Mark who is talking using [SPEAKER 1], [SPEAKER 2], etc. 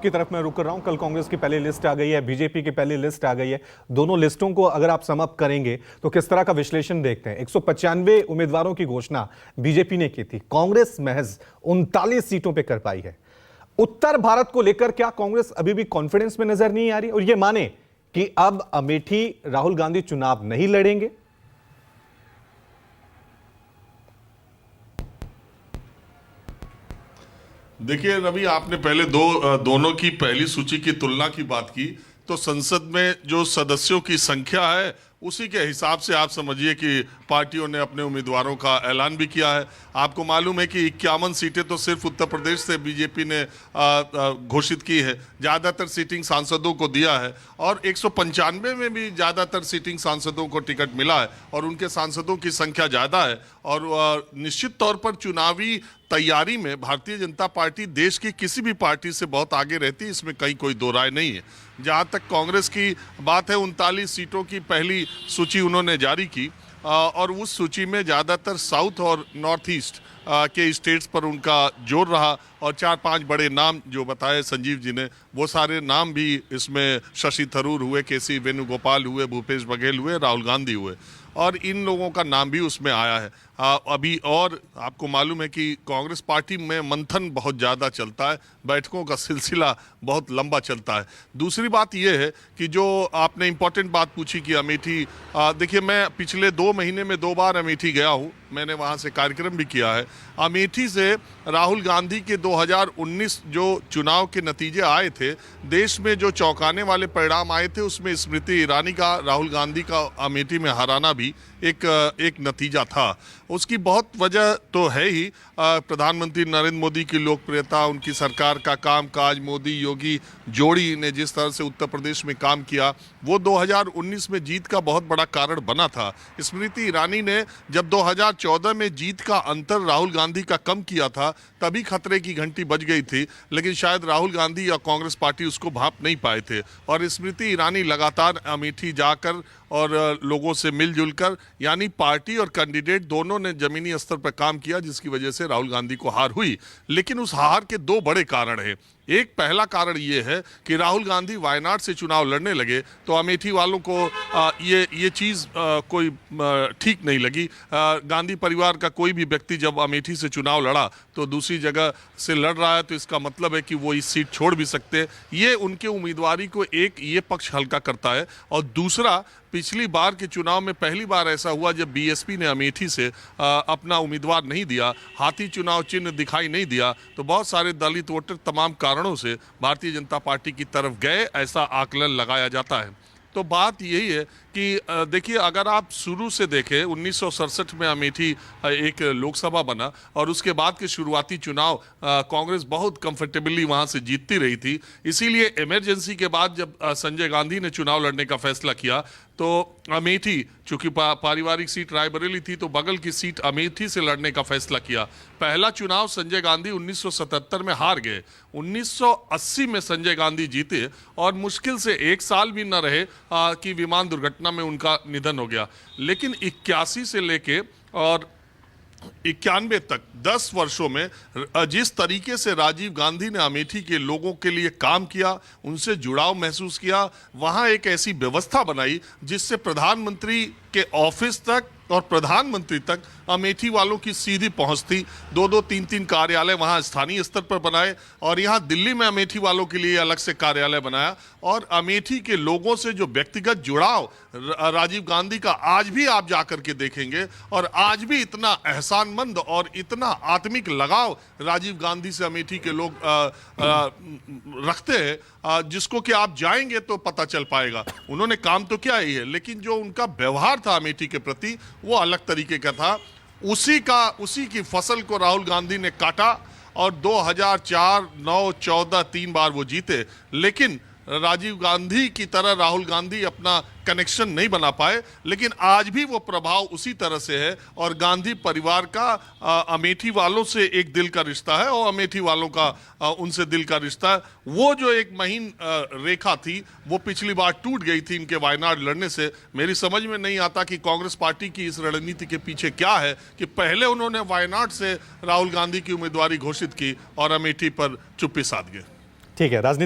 [SPEAKER 1] की तरफ मैं रुक कर रहा हूं। कल कांग्रेस की पहली लिस्ट आ गई है, बीजेपी की पहली लिस्ट आ गई है। दोनों लिस्टों को अगर आप सम अप करेंगे तो किस तरह का विश्लेषण देखते हैं? 195 उम्मीदवारों की घोषणा बीजेपी ने की थी, कांग्रेस महज 39 सीटों पर कर पाई है। उत्तर भारत को लेकर क्या कांग्रेस अभी भी कॉन्फिडेंस में नजर नहीं आ रही और यह माने कि अब अमेठी राहुल गांधी चुनाव नहीं लड़ेंगे?
[SPEAKER 2] देखिए रवि, आपने पहले दोनों की पहली सूची की तुलना की बात की, तो संसद में जो सदस्यों की संख्या है उसी के हिसाब से आप समझिए कि पार्टियों ने अपने उम्मीदवारों का ऐलान भी किया है। आपको मालूम है कि 51 सीटें तो सिर्फ उत्तर प्रदेश से बीजेपी ने घोषित की है, ज़्यादातर सीटिंग सांसदों को दिया है और 195 में भी ज़्यादातर सीटिंग सांसदों को टिकट मिला है और उनके सांसदों की संख्या ज़्यादा है। और निश्चित तौर पर चुनावी तैयारी में भारतीय जनता पार्टी देश की किसी भी पार्टी से बहुत आगे रहती है, इसमें कहीं कोई दो राय नहीं है। जहाँ तक कांग्रेस की बात है, 39 सीटों की पहली सूची उन्होंने जारी की और उस सूची में ज़्यादातर साउथ और नॉर्थ ईस्ट के स्टेट्स पर उनका जोर रहा और 4-5 बड़े नाम जो बताए संजीव जी ने, वो सारे नाम भी इसमें शशि थरूर हुए, केसी वेणुगोपाल हुए, भूपेश बघेल हुए, राहुल गांधी हुए और इन लोगों का नाम भी उसमें आया है अभी। और आपको मालूम है कि कांग्रेस पार्टी में मंथन बहुत ज़्यादा चलता है, बैठकों का सिलसिला बहुत लंबा चलता है। दूसरी बात यह है कि जो आपने इम्पोर्टेंट बात पूछी कि अमेठी, देखिए मैं पिछले 2 महीने में 2 बार अमेठी गया हूँ, मैंने वहाँ से कार्यक्रम भी किया है। अमेठी से राहुल गांधी के 2019 जो चुनाव के नतीजे आए थे, देश में जो चौंकाने वाले परिणाम आए थे, उसमें स्मृति ईरानी का राहुल गांधी का अमेठी में हराना भी एक नतीजा था। उसकी बहुत वजह तो है ही प्रधानमंत्री नरेंद्र मोदी की लोकप्रियता, उनकी सरकार का कामकाज, मोदी योगी जोड़ी ने जिस तरह से उत्तर प्रदेश में काम किया, वो 2019 में जीत का बहुत बड़ा कारण बना था। स्मृति ईरानी ने जब 2014 में जीत का अंतर राहुल गांधी का कम किया था, तभी खतरे की घंटी बज गई थी, लेकिन शायद राहुल गांधी या कांग्रेस पार्टी उसको भांप नहीं पाए थे। और स्मृति ईरानी लगातार अमेठी जाकर और लोगों से मिलजुल कर, यानी पार्टी और कैंडिडेट दोनों ने जमीनी स्तर पर काम किया, जिसकी वजह से राहुल गांधी को हार हुई। लेकिन उस हार के 2 बड़े कारण हैं। एक पहला कारण ये है कि राहुल गांधी वायनाड से चुनाव लड़ने लगे तो अमेठी वालों को ये चीज़ कोई ठीक नहीं लगी। गांधी परिवार का कोई भी व्यक्ति जब अमेठी से चुनाव लड़ा तो दूसरी जगह से लड़ रहा है, तो इसका मतलब है कि वो इस सीट छोड़ भी सकते हैं। ये उनके उम्मीदवारी को एक ये पक्ष हल्का करता है। और दूसरा, पिछली बार के चुनाव में पहली बार ऐसा हुआ जब बीएसपी ने अमेठी से अपना उम्मीदवार नहीं दिया, हाथी चुनाव चिन्ह दिखाई नहीं दिया, तो बहुत सारे दलित वोटर तमाम कारणों से भारतीय जनता पार्टी की तरफ गए, ऐसा आकलन लगाया जाता है। तो बात यही है कि देखिए, अगर आप शुरू से देखें, 1967 में अमेठी एक लोकसभा बना और उसके बाद के शुरुआती चुनाव कांग्रेस बहुत कंफर्टेबली वहां से जीतती रही थी। इसीलिए इमरजेंसी के बाद जब संजय गांधी ने चुनाव लड़ने का फैसला किया तो अमेठी, चूंकि पारिवारिक सीट रायबरेली थी, तो बगल की सीट अमेठी से लड़ने का फैसला किया। पहला चुनाव संजय गांधी 1977 में हार गए, 1980 में संजय गांधी जीते और मुश्किल से 1 साल भी न रहे कि विमान दुर्घटना में उनका निधन हो गया। लेकिन 81 से लेके और 91 तक 10 वर्षों में जिस तरीके से राजीव गांधी ने अमेठी के लोगों के लिए काम किया, उनसे जुड़ाव महसूस किया, वहां एक ऐसी व्यवस्था बनाई जिससे प्रधानमंत्री के ऑफिस तक और प्रधानमंत्री तक अमेठी वालों की सीधी पहुंच थी। 2-2, 3-3 कार्यालय वहां स्थानीय स्तर पर बनाए और यहां दिल्ली में अमेठी वालों के लिए अलग से कार्यालय बनाया। और अमेठी के लोगों से जो व्यक्तिगत जुड़ाव राजीव गांधी का आज भी आप जाकर के देखेंगे, और आज भी इतना एहसानमंद और इतना आत्मिक लगाव राजीव गांधी से अमेठी के लोग रखते हैं, जिसको कि आप जाएंगे तो पता चल पाएगा। उन्होंने काम तो किया ही है, लेकिन जो उनका व्यवहार था अमेठी के प्रति, वो अलग तरीके का था। उसी की फसल को राहुल गांधी ने काटा और 2004, 9, 14 3 बार वो जीते। लेकिन राजीव गांधी की तरह राहुल गांधी अपना कनेक्शन नहीं बना पाए, लेकिन आज भी वो प्रभाव उसी तरह से है और गांधी परिवार का अमेठी वालों से एक दिल का रिश्ता है और अमेठी वालों का उनसे दिल का रिश्ता है। वो जो एक महीन रेखा थी वो पिछली बार टूट गई थी इनके वायनाड लड़ने से। मेरी समझ में नहीं आता कि कांग्रेस पार्टी की इस रणनीति के पीछे क्या है कि पहले उन्होंने वायनाड से राहुल गांधी की उम्मीदवारी घोषित की और अमेठी पर चुप्पी साध गए।
[SPEAKER 1] ठीक है, राजनीति